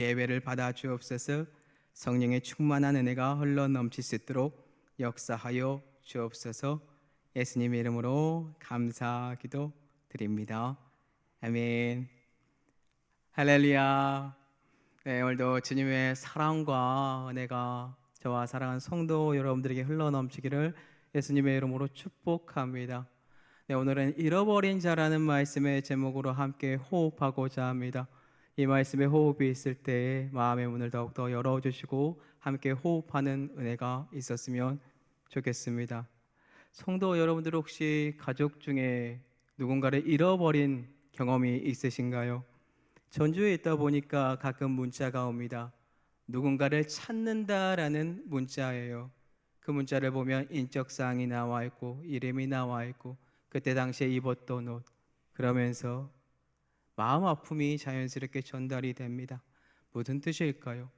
예배를 받아 주옵소서. 성령의 충만한 은혜가 흘러 넘칠 수 있도록 역사하여 주옵소서. 예수님의 이름으로 감사기도 드립니다. 아멘. 할렐루야. 네, 오늘도 주님의 사랑과 은혜가 저와 사랑하는 성도 여러분들에게 흘러 넘치기를 예수님의 이름으로 축복합니다. 네, 오늘은 잃어버린 자라는 말씀의 제목으로 함께 호흡하고자 합니다. 이 말씀에 호흡이 있을 때 마음의 문을 더욱더 열어주시고 함께 호흡하는 은혜가 있었으면 좋겠습니다. 성도 여러분들 혹시 가족 중에 누군가를 잃어버린 경험이 있으신가요? 전주에 있다 보니까 가끔 문자가 옵니다. 누군가를 찾는다라는 문자예요. 그 문자를 보면 인적사항이 나와 있고 이름이 나와 있고 그때 당시에 입었던 옷, 그러면서 마음 아픔이 자연스럽게 전달이 됩니다. 무슨 뜻일까요?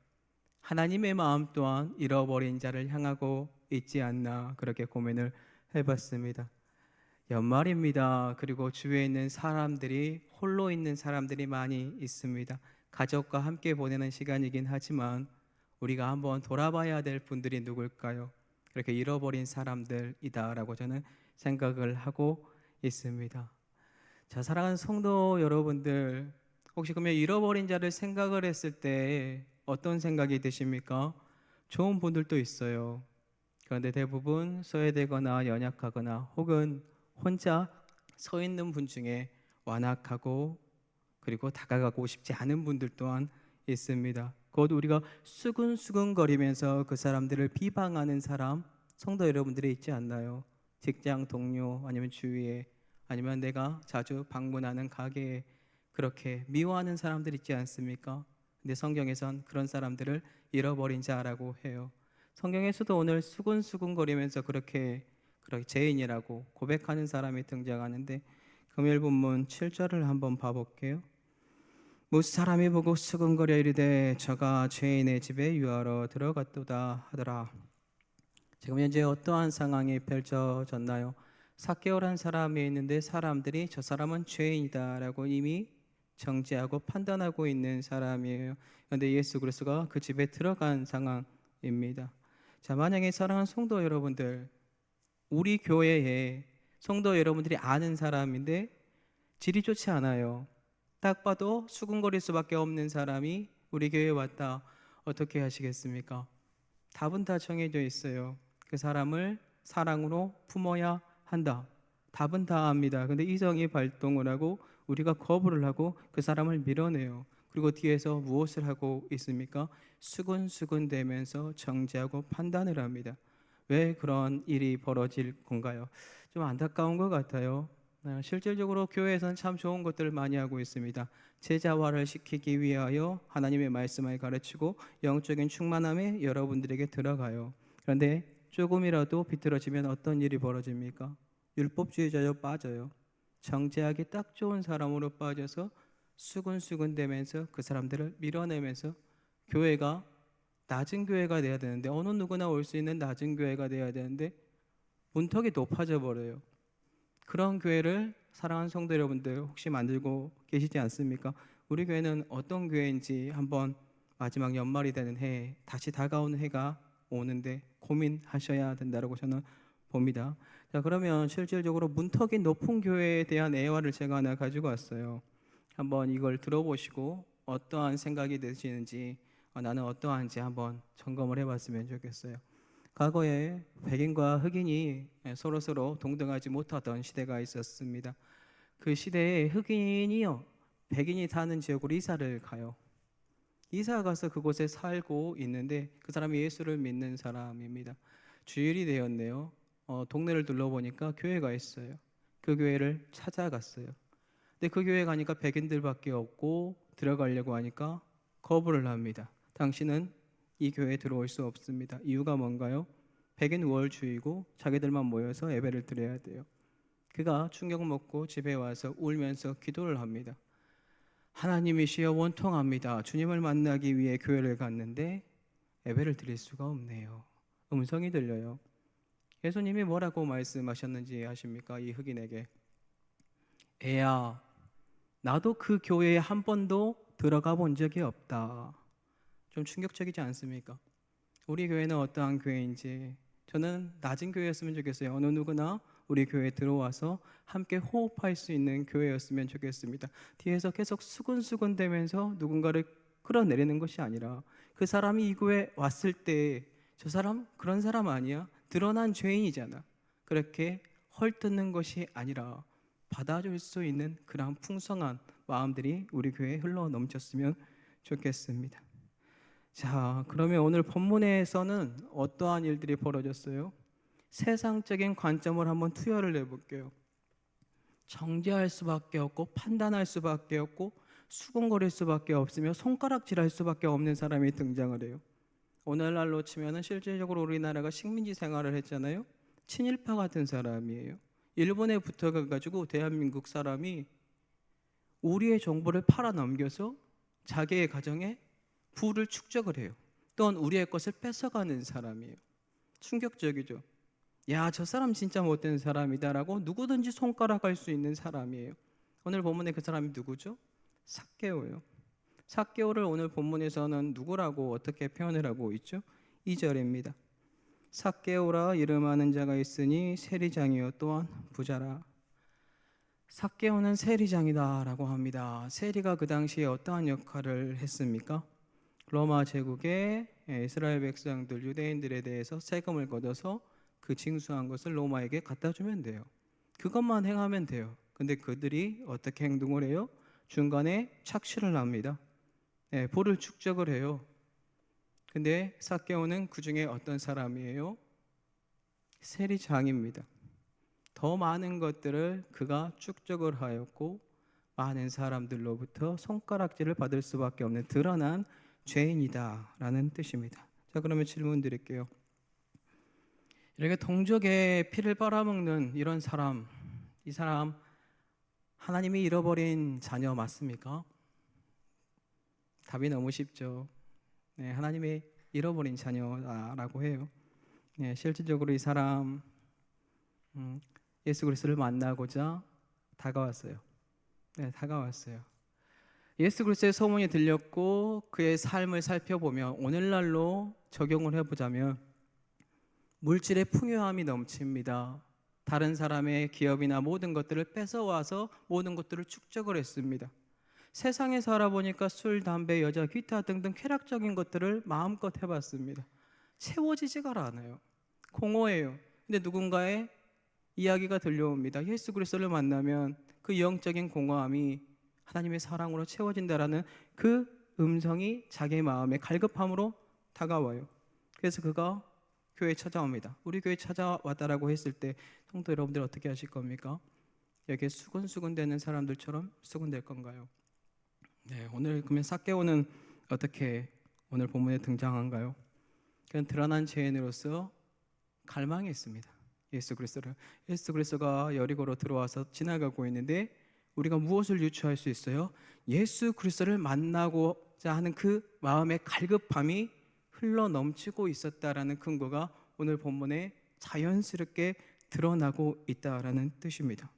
하나님의 마음 또한 잃어버린 자를 향하고 있지 않나, 그렇게 고민을 해봤습니다. 연말입니다. 그리고 주위에 있는 사람들이, 홀로 있는 사람들이 많이 있습니다. 가족과 함께 보내는 시간이긴 하지만 우리가 한번 돌아봐야 될 분들이 누굴까요? 그렇게 잃어버린 사람들이다라고 저는 생각을 하고 있습니다. 자, 사랑하는 성도 여러분들, 혹시 그러면 잃어버린 자를 생각을 했을 때 어떤 생각이 드십니까? 좋은 분들도 있어요. 그런데 대부분 소외되거나 연약하거나 혹은 혼자 서 있는 분 중에 완악하고 그리고 다가가고 싶지 않은 분들 또한 있습니다. 곧 우리가 수근수근거리면서 그 사람들을 비방하는 사람, 성도 여러분들이 있지 않나요? 직장 동료 아니면 주위에, 아니면 내가 자주 방문하는 가게에 그렇게 미워하는 사람들 있지 않습니까? 근데 성경에선 그런 사람들을 잃어버린 자라고 해요. 성경에서도 오늘 수근수근거리면서 그렇게 죄인이라고 고백하는 사람이 등장하는데, 금요일 본문 7절을 한번 봐볼게요. 무슨 사람이 보고 수근거려 이르되 저가 죄인의 집에 유하러 들어갔도다 하더라. 지금 현재 어떠한 상황이 펼쳐졌나요? 삭개오란 사람이 있는데 사람들이 저 사람은 죄인이다라고 이미 정죄하고 판단하고 있는 사람이에요. 그런데 예수 그리스도가 그 집에 들어간 상황입니다. 자, 만약에 사랑하는 성도 여러분들, 우리 교회에 성도 여러분들이 아는 사람인데 질이 좋지 않아요. 딱 봐도 수군거릴 수밖에 없는 사람이 우리 교회에 왔다. 어떻게 하시겠습니까? 답은 다 정해져 있어요. 그 사람을 사랑으로 품어야 한다. 답은 다 압니다. 근데 이성이 발동을 하고 우리가 거부를 하고 그 사람을 밀어내요. 그리고 뒤에서 무엇을 하고 있습니까? 수근수근 대면서 정죄하고 판단을 합니다. 왜 그런 일이 벌어질 건가요? 좀 안타까운 것 같아요. 실질적으로 교회에서는 참 좋은 것들을 많이 하고 있습니다. 제자화를 시키기 위하여 하나님의 말씀을 가르치고 영적인 충만함에 여러분들에게 들어가요. 그런데 조금이라도 비틀어지면 어떤 일이 벌어집니까? 율법주의자로 빠져요. 정죄하기 딱 좋은 사람으로 빠져서 수근수근 대면서 그 사람들을 밀어내면서 교회가 낮은 교회가 돼야 되는데, 어느 누구나 올 수 있는 낮은 교회가 돼야 되는데 문턱이 높아져 버려요. 그런 교회를 사랑하는 성도 여러분들 혹시 만들고 계시지 않습니까? 우리 교회는 어떤 교회인지 한번 마지막 연말이 되는 해에, 다시 다가오는 해가 오는데 고민하셔야 된다고 저는 봅니다. 자, 그러면 실질적으로 문턱이 높은 교회에 대한 애화를 제가 하나 가지고 왔어요. 한번 이걸 들어보시고 어떠한 생각이 드시는지, 나는 어떠한지 한번 점검을 해봤으면 좋겠어요. 과거에 백인과 흑인이 서로서로 동등하지 못하던 시대가 있었습니다. 그 시대에 흑인이요, 백인이 사는 지역으로 이사를 가요. 이사 가서 그곳에 살고 있는데 그 사람이 예수를 믿는 사람입니다. 주일이 되었네요. 동네를 둘러보니까 교회가 있어요. 그 교회를 찾아갔어요. 근데 그 교회 가니까 백인들밖에 없고 들어가려고 하니까 거부를 합니다. 당신은 이 교회에 들어올 수 없습니다. 이유가 뭔가요? 백인 우월주의고 자기들만 모여서 예배를 드려야 돼요. 그가 충격 먹고 집에 와서 울면서 기도를 합니다. 하나님이시여 원통합니다. 주님을 만나기 위해 교회를 갔는데 예배를 드릴 수가 없네요. 음성이 들려요. 예수님이 뭐라고 말씀하셨는지 아십니까? 이 흑인에게, 애야, 나도 그 교회에 한 번도 들어가 본 적이 없다. 좀 충격적이지 않습니까? 우리 교회는 어떠한 교회인지 저는 낮은 교회였으면 좋겠어요. 어느 누구나 우리 교회에 들어와서 함께 호흡할 수 있는 교회였으면 좋겠습니다. 뒤에서 계속 수근수근 대면서 누군가를 끌어내리는 것이 아니라 그 사람이 이 교회에 왔을 때 저 사람 그런 사람 아니야? 드러난 죄인이잖아. 그렇게 헐뜯는 것이 아니라 받아줄 수 있는 그런 풍성한 마음들이 우리 교회에 흘러 넘쳤으면 좋겠습니다. 자, 그러면 오늘 본문에서는 어떠한 일들이 벌어졌어요? 세상적인 관점을 한번 투여를 해볼게요. 정죄할 수밖에 없고 판단할 수밖에 없고 수군거릴 수밖에 없으며 손가락질할 수밖에 없는 사람이 등장을 해요. 오늘날로 치면은 실질적으로 우리나라가 식민지 생활을 했잖아요. 친일파 같은 사람이에요. 일본에 붙어가지고 대한민국 사람이 우리의 정보를 팔아넘겨서 자기의 가정에 부를 축적을 해요. 또한 우리의 것을 뺏어가는 사람이에요. 충격적이죠. 야, 저 사람 진짜 못된 사람이다라고 누구든지 손가락할 수 있는 사람이에요. 오늘 본문에 그 사람이 누구죠? 삭개오예요. 삭개오를 오늘 본문에서는 누구라고 어떻게 표현을 하고 있죠? 2절입니다. 삭개오라 이름하는 자가 있으니 세리장이요 또한 부자라. 삭개오는 세리장이다라고 합니다. 세리가 그 당시에 어떠한 역할을 했습니까? 로마 제국의 이스라엘 백성들 유대인들에 대해서 세금을 걷어서 그 징수한 것을 로마에게 갖다 주면 돼요. 그것만 행하면 돼요. 근데 그들이 어떻게 행동을 해요? 중간에 착취를 합니다. 볼을 축적을 해요. 근데 삭개오는 그 중에 어떤 사람이에요? 세리장입니다. 더 많은 것들을 그가 축적을 하였고 많은 사람들로부터 손가락질을 받을 수밖에 없는 드러난 죄인이다라는 뜻입니다. 자, 그러면 질문 드릴게요. 이렇게 동족의 피를 빨아먹는 이런 사람, 이 사람 하나님이 잃어버린 자녀 맞습니까? 답이 너무 쉽죠. 네, 하나님이 잃어버린 자녀라고 해요. 네, 실질적으로 이 사람 예수 그리스도를 만나고자 다가왔어요. 네, 다가왔어요. 예수 그리스도의 소문이 들렸고 그의 삶을 살펴보면 오늘날로 적용을 해보자면 물질의 풍요함이 넘칩니다. 다른 사람의 기업이나 모든 것들을 뺏어와서 모든 것들을 축적을 했습니다. 세상에 살아보니까 술, 담배, 여자, 기타 등등 쾌락적인 것들을 마음껏 해봤습니다. 채워지지가 않아요. 공허해요. 근데 누군가의 이야기가 들려옵니다. 예수 그리스도를 만나면 그 영적인 공허함이 하나님의 사랑으로 채워진다라는 그 음성이 자기의 마음에 갈급함으로 다가와요. 그래서 그가 교회에 찾아옵니다. 우리 교회에 찾아왔다라고 했을 때 성도 여러분들 어떻게 하실 겁니까? 여기에 수근수근대는 사람들처럼 수근될 건가요? 네, 오늘 그러면 삭개오는 어떻게 오늘 본문에 등장한가요? 그는 드러난 죄인으로서 갈망했습니다. 예수 그리스도가 여리고로 들어와서 지나가고 있는데 우리가 무엇을 유추할 수 있어요? 예수 그리스도를 만나고자 하는 그 마음의 갈급함이 흘러 넘치고 있었다라는 근거가 오늘 본문에 자연스럽게 드러나고 있다라는 뜻입니다.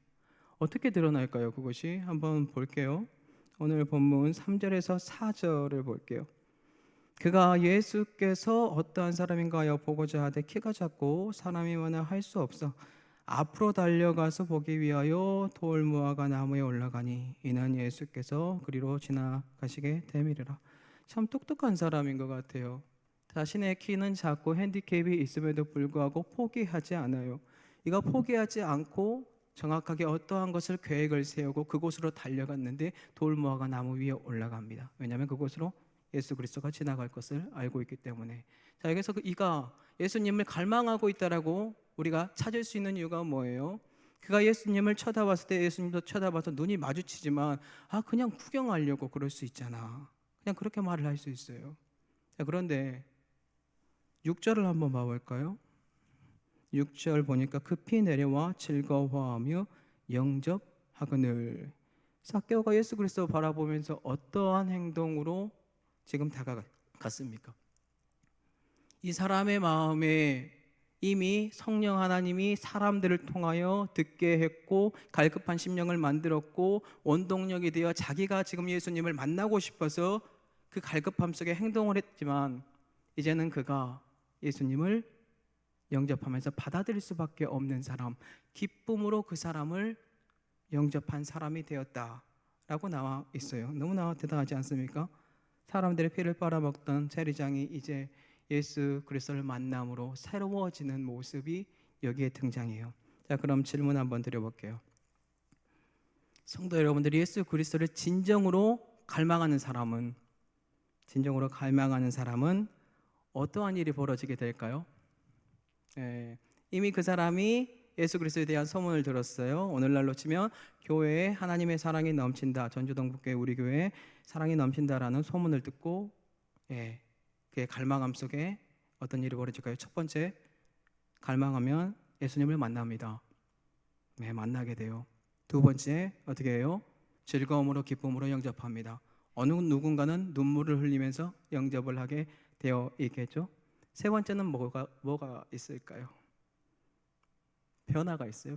어떻게 드러날까요? 그것이 한번 볼게요. 오늘 본문 3절에서 4절을 볼게요. 그가 예수께서 어떠한 사람인가 하여 보고자 하되 키가 작고 사람이 많아 할 수 없어 앞으로 달려가서 보기 위하여 돌무화과 나무에 올라가니 이는 예수께서 그리로 지나가시게 됨이리라. 참 똑똑한 사람인 것 같아요. 자신의 키는 작고 핸디캡이 있음에도 불구하고 포기하지 않아요. 이가 포기하지 않고 정확하게 어떠한 것을 계획을 세우고 그곳으로 달려갔는데 돌무화과 나무 위에 올라갑니다. 왜냐하면 그곳으로 예수 그리스도가 지나갈 것을 알고 있기 때문에. 자, 여기서 이가 예수님을 갈망하고 있다라고 우리가 찾을 수 있는 이유가 뭐예요? 그가 예수님을 쳐다봤을 때 예수님도 쳐다봐서 눈이 마주치지만 그냥 구경하려고 그럴 수 있잖아. 그냥 그렇게 말을 할 수 있어요. 자, 그런데 6절을 한번 봐볼까요? 6절 보니까 급히 내려와 즐거워하며 영접하거늘. 삭개오가 예수 그리스도 바라보면서 어떠한 행동으로 지금 다가갔습니까? 이 사람의 마음에 이미 성령 하나님이 사람들을 통하여 듣게 했고 갈급한 심령을 만들었고 원동력이 되어 자기가 지금 예수님을 만나고 싶어서 그 갈급함 속에 행동을 했지만 이제는 그가 예수님을 영접하면서 받아들일 수밖에 없는 사람, 기쁨으로 그 사람을 영접한 사람이 되었다라고 나와 있어요. 너무나 대단하지 않습니까? 사람들의 피를 빨아먹던 세리장이 이제 예수 그리스도를 만남으로 새로워지는 모습이 여기에 등장해요. 자, 그럼 질문 한번 드려볼게요. 성도 여러분들이 예수 그리스도를 진정으로 갈망하는 사람은 어떠한 일이 벌어지게 될까요? 이미 그 사람이 예수 그리스도에 대한 소문을 들었어요. 오늘날로 치면 교회에 하나님의 사랑이 넘친다, 전주동북교회 우리 교회에 사랑이 넘친다라는 소문을 듣고 그의 갈망함 속에 어떤 일이 벌어질까요? 첫 번째, 갈망하면 예수님을 만납니다. 만나게 돼요. 두 번째, 어떻게 해요? 즐거움으로 기쁨으로 영접합니다. 어느 누군가는 눈물을 흘리면서 영접을 하게 되어 있겠죠. 세 번째는 뭐가 있을까요? 변화가 있어요.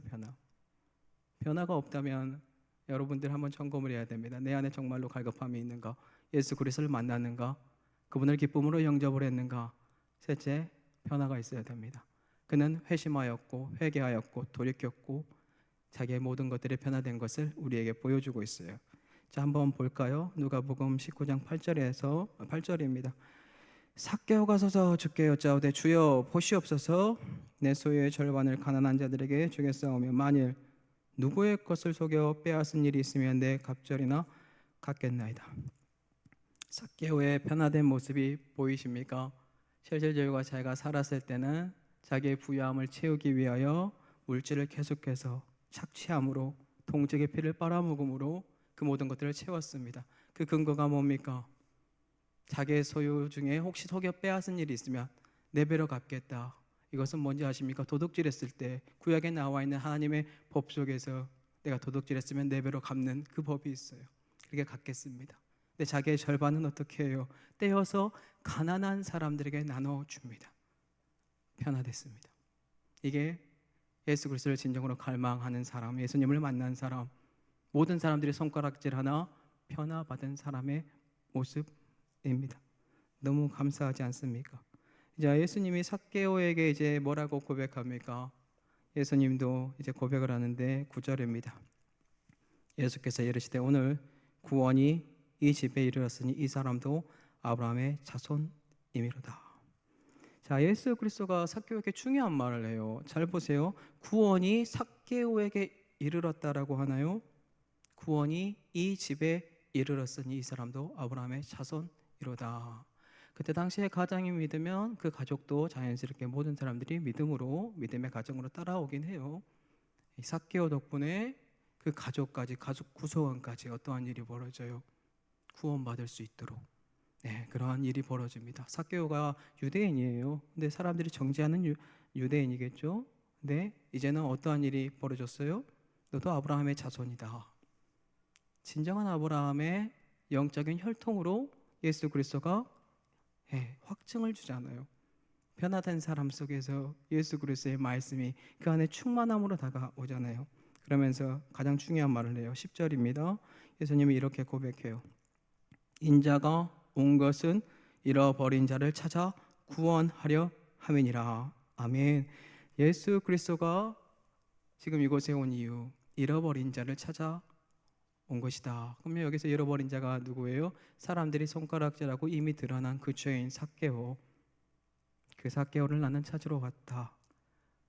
변화가 없다면 여러분들 한번 점검을 해야 됩니다. 내 안에 정말로 갈급함이 있는가? 예수 그리스도를 만났는가? 그분을 기쁨으로 영접을 했는가? 셋째, 변화가 있어야 됩니다. 그는 회심하였고 회개하였고 돌이켰고 자기의 모든 것들이 변화된 것을 우리에게 보여주고 있어요. 자, 한번 볼까요? 누가복음 19장 8절입니다. 삭개오가 서서 주께 여짜오되 주여 보시옵소서, 내 소유의 절반을 가난한 자들에게 주겠사오며 만일 누구의 것을 속여 빼앗은 일이 있으면 내 갑절이나 갚겠나이다. 삭개오의 변화된 모습이 보이십니까? 실질적으로 자기가 살았을 때는 자기의 부유함을 채우기 위하여 물질을 계속해서 착취함으로 동족의 피를 빨아먹음으로 그 모든 것들을 채웠습니다. 그 근거가 뭡니까? 자기의 소유 중에 혹시 속여 빼앗은 일이 있으면 네 배로 갚겠다. 이것은 뭔지 아십니까? 도둑질했을 때 구약에 나와 있는 하나님의 법 속에서 내가 도둑질했으면 네 배로 갚는 그 법이 있어요. 그렇게 갚겠습니다. 근데 자기의 절반은 어떻게 해요? 떼어서 가난한 사람들에게 나눠줍니다. 변화됐습니다. 이게 예수 그리스도를 진정으로 갈망하는 사람, 예수님을 만난 사람, 모든 사람들이 손가락질 하나 변화받은 사람의 모습입니다. 너무 감사하지 않습니까? 이제 예수님이 삭개오에게 이제 뭐라고 고백합니까? 예수님도 이제 고백을 하는데 9절입니다. 예수께서 이르시되 오늘 구원이 이 집에 이르렀으니 이 사람도 아브라함의 자손이미로다. 자, 예수 그리스도가 삭개오에게 중요한 말을 해요. 잘 보세요. 구원이 삭개오에게 이르렀다라고 하나요? 구원이 이 집에 이르렀으니 이 사람도 아브라함의 자손이로다. 그때 당시에 가장이 믿으면 그 가족도 자연스럽게 모든 사람들이 믿음의 가정으로 따라오긴 해요. 이 삭개오 덕분에 그 가족 구성원까지 어떠한 일이 벌어져요? 구원받을 수 있도록 그러한 일이 벌어집니다. 삭개오가 유대인이에요. 근데 사람들이 정죄하는 유대인이겠죠. 근데 이제는 어떠한 일이 벌어졌어요? 너도 아브라함의 자손이다. 진정한 아브라함의 영적인 혈통으로 예수 그리스도가 확증을 주잖아요. 변화된 사람 속에서 예수 그리스도의 말씀이 그 안에 충만함으로 다가오잖아요. 그러면서 가장 중요한 말을 해요. 10절입니다. 예수님이 이렇게 고백해요. 인자가 온 것은 잃어버린 자를 찾아 구원하려 함이니라. 아멘. 예수 그리스도가 지금 이곳에 온 이유, 잃어버린 자를 찾아 온 것이다. 그러면 여기서 잃어버린 자가 누구예요? 사람들이 손가락질하고 이미 드러난 그 죄인 삭개오. 그 삭개오를 나는 찾으러 왔다.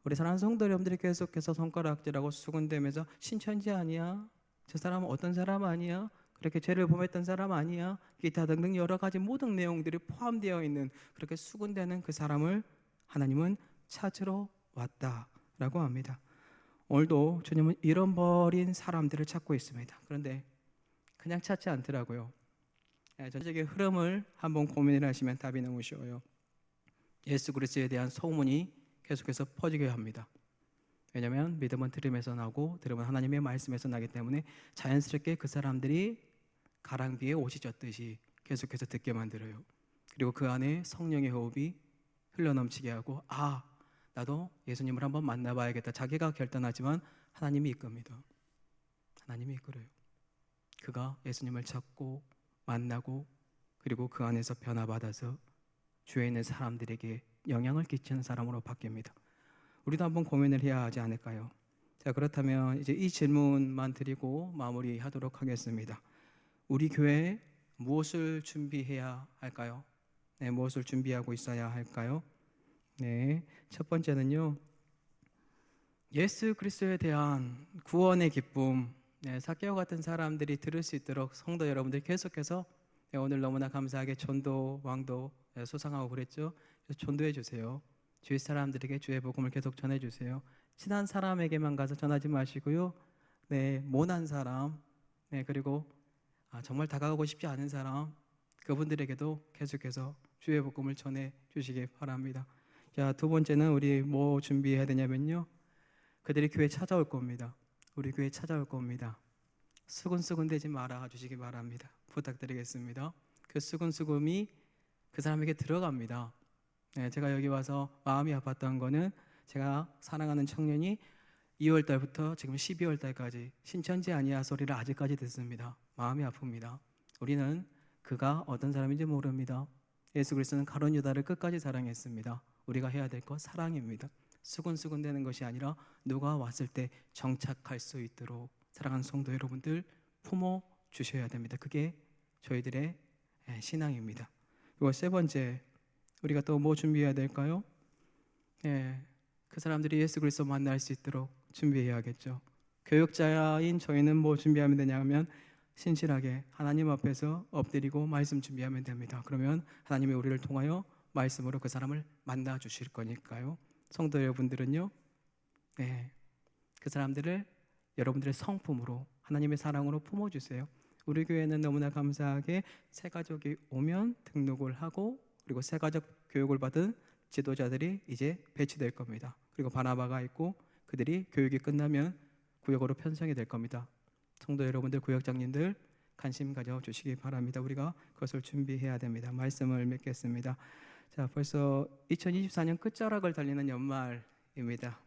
우리 사랑하는 성도 여러분들이 계속해서 손가락질하고 수군대면서 신천지 아니야? 저 사람은 어떤 사람 아니야? 그렇게 죄를 범했던 사람 아니야? 기타 등등 여러 가지 모든 내용들이 포함되어 있는 그렇게 수군대는 그 사람을 하나님은 찾으러 왔다라고 합니다. 오늘도 주님은 잃어버린 사람들을 찾고 있습니다. 그런데 그냥 찾지 않더라고요. 전체적인 흐름을 한번 고민을 하시면 답이 너무 쉬워요. 예수 그리스도에 대한 소문이 계속해서 퍼지게 합니다. 왜냐하면 믿음은 들음에서 나고 들음은 하나님의 말씀에서 나기 때문에 자연스럽게 그 사람들이 가랑비에 옷이 젖듯이 계속해서 듣게 만들어요. 그리고 그 안에 성령의 호흡이 흘러넘치게 하고 나도 예수님을 한번 만나봐야겠다. 자기가 결단하지만 하나님이 이끕니다. 하나님이 이끌어요. 그가 예수님을 찾고 만나고 그리고 그 안에서 변화받아서 주위에 있는 사람들에게 영향을 끼치는 사람으로 바뀝니다. 우리도 한번 고민을 해야 하지 않을까요? 자, 그렇다면 이제 이 질문만 드리고 마무리하도록 하겠습니다. 우리 교회에 무엇을 준비해야 할까요? 네, 무엇을 준비하고 있어야 할까요? 네, 첫 번째는요. 예수 그리스도에 대한 구원의 기쁨, 네, 삭개와 같은 사람들이 들을 수 있도록 성도 여러분들 계속해서 네, 오늘 너무나 감사하게 전도, 왕도 네, 소상하고 그랬죠. 그래서 전도해 주세요. 주위 사람들에게 주의 복음을 계속 전해 주세요. 친한 사람에게만 가서 전하지 마시고요. 네, 모난 사람, 네, 그리고 정말 다가가고 싶지 않은 사람, 그분들에게도 계속해서 주의 복음을 전해 주시기 바랍니다. 자, 두 번째는 우리 뭐 준비해야 되냐면요. 그들이 교회 찾아올 겁니다. 우리 교회 찾아올 겁니다. 수근수근대지 말아 주시기 바랍니다. 부탁드리겠습니다. 그 수근수금이 그 사람에게 들어갑니다. 네, 제가 여기 와서 마음이 아팠던 거는 제가 사랑하는 청년이 2월 달부터 지금 12월 달까지 신천지 아니야 소리를 아직까지 듣습니다. 마음이 아픕니다. 우리는 그가 어떤 사람인지 모릅니다. 예수 그리스도는 가룟 유다를 끝까지 사랑했습니다. 우리가 해야 될 것 사랑입니다. 수근수근 되는 것이 아니라 누가 왔을 때 정착할 수 있도록 사랑하는 성도 여러분들 품어 주셔야 됩니다. 그게 저희들의 신앙입니다. 그리고 세 번째, 우리가 또 뭐 준비해야 될까요? 그 사람들이 예수 그리스도 만날 수 있도록 준비해야겠죠. 교육자인 저희는 뭐 준비하면 되냐면 신실하게 하나님 앞에서 엎드리고 말씀 준비하면 됩니다. 그러면 하나님이 우리를 통하여 말씀으로 그 사람을 만나 주실 거니까요. 성도 여러분들은요, 그 사람들을 여러분들의 성품으로 하나님의 사랑으로 품어주세요. 우리 교회는 너무나 감사하게 새 가족이 오면 등록을 하고 그리고 새 가족 교육을 받은 지도자들이 이제 배치될 겁니다. 그리고 바나바가 있고 그들이 교육이 끝나면 구역으로 편성이 될 겁니다. 성도 여러분들, 구역장님들 관심 가져 주시기 바랍니다. 우리가 그것을 준비해야 됩니다. 말씀을 맺겠습니다. 자, 벌써 2024년 끝자락을 달리는 연말입니다.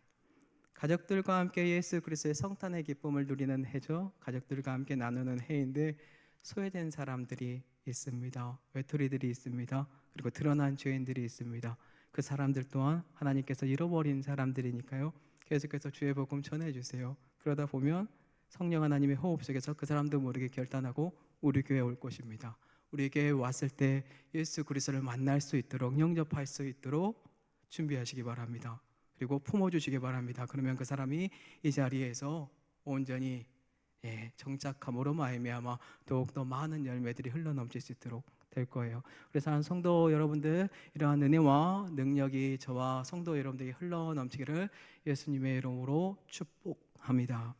가족들과 함께 예수 그리스도의 성탄의 기쁨을 누리는 해죠. 가족들과 함께 나누는 해인데 소외된 사람들이 있습니다. 외톨이들이 있습니다. 그리고 드러난 죄인들이 있습니다. 그 사람들 또한 하나님께서 잃어버린 사람들이니까요. 계속해서 주의 복음 전해주세요. 그러다 보면 성령 하나님의 호흡 속에서 그 사람도 모르게 결단하고 우리 교회에 올 것입니다. 우리 교회에 왔을 때 예수 그리스도를 만날 수 있도록 영접할 수 있도록 준비하시기 바랍니다. 그리고 품어주시기 바랍니다. 그러면 그 사람이 이 자리에서 온전히 정착함으로 말미암아 더욱더 많은 열매들이 흘러넘칠 수 있도록 될 거예요. 그래서 한 성도 여러분들 이러한 은혜와 능력이 저와 성도 여러분들에게 흘러넘치기를 예수님의 이름으로 축복합니다.